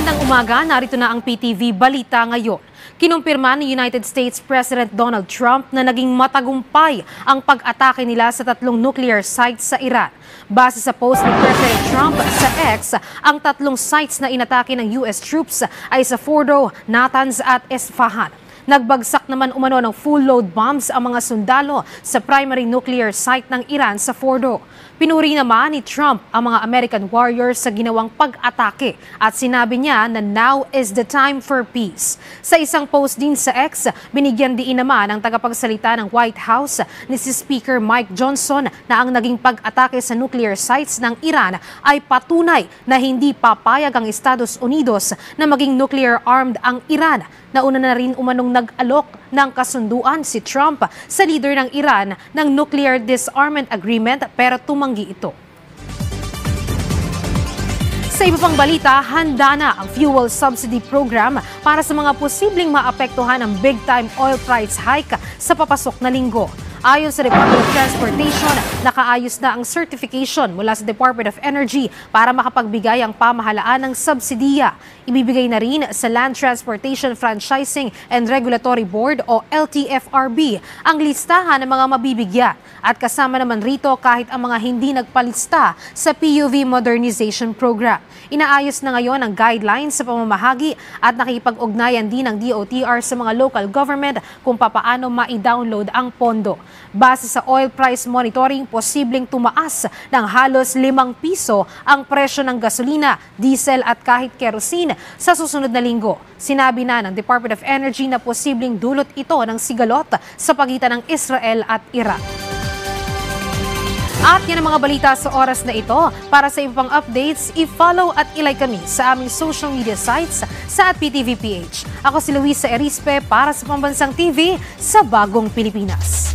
Magandang umaga, narito na ang PTV Balita ngayon. Kinumpirma ni United States President Donald Trump na naging matagumpay ang pag-atake nila sa 3 nuclear sites sa Iran. Base sa post ni President Trump sa X, ang 3 sites na inatake ng US troops ay sa Fordo, Natanz at Esfahan. Nagbagsak naman umano ng full-load bombs ang mga sundalo sa primary nuclear site ng Iran sa Fordo. Pinuri naman ni Trump ang mga American warriors sa ginawang pag-atake at sinabi niya na now is the time for peace. Sa isang post din sa X, binigyan diin naman ang tagapagsalita ng White House ni si Speaker Mike Johnson na ang naging pag-atake sa nuclear sites ng Iran ay patunay na hindi papayag ang Estados Unidos na maging nuclear-armed ang Iran. Nauna na rin umanong nag-alok ng kasunduan si Trump sa leader ng Iran ng nuclear disarmament agreement pero tumanggi ito. Sa iba pang balita, handa na ang fuel subsidy program para sa mga posibleng maapektuhan ng big-time oil price hike sa papasok na linggo. Ayon sa Department of Transportation, nakaayos na ang certification mula sa Department of Energy para makapagbigay ang pamahalaan ng subsidiya. Ibibigay na rin sa Land Transportation Franchising and Regulatory Board o LTFRB ang listahan ng mga mabibigyan at kasama naman rito kahit ang mga hindi nagpalista sa PUV Modernization Program. Inaayos na ngayon ang guidelines sa pamamahagi at nakipag-ugnayan din ng DOTR sa mga local government kung papaano ma-download ang pondo. Base sa oil price monitoring, posibleng tumaas ng halos 5 piso ang presyo ng gasolina, diesel at kahit kerosene sa susunod na linggo. Sinabi na ng Department of Energy na posibleng dulot ito ng sigalot sa pagitan ng Israel at Iran. At yan ang mga balita sa oras na ito. Para sa ibang updates, i-follow at ilike kami sa aming social media sites sa @PTVPH. Ako si Luisa Erispe para sa Pambansang TV sa Bagong Pilipinas.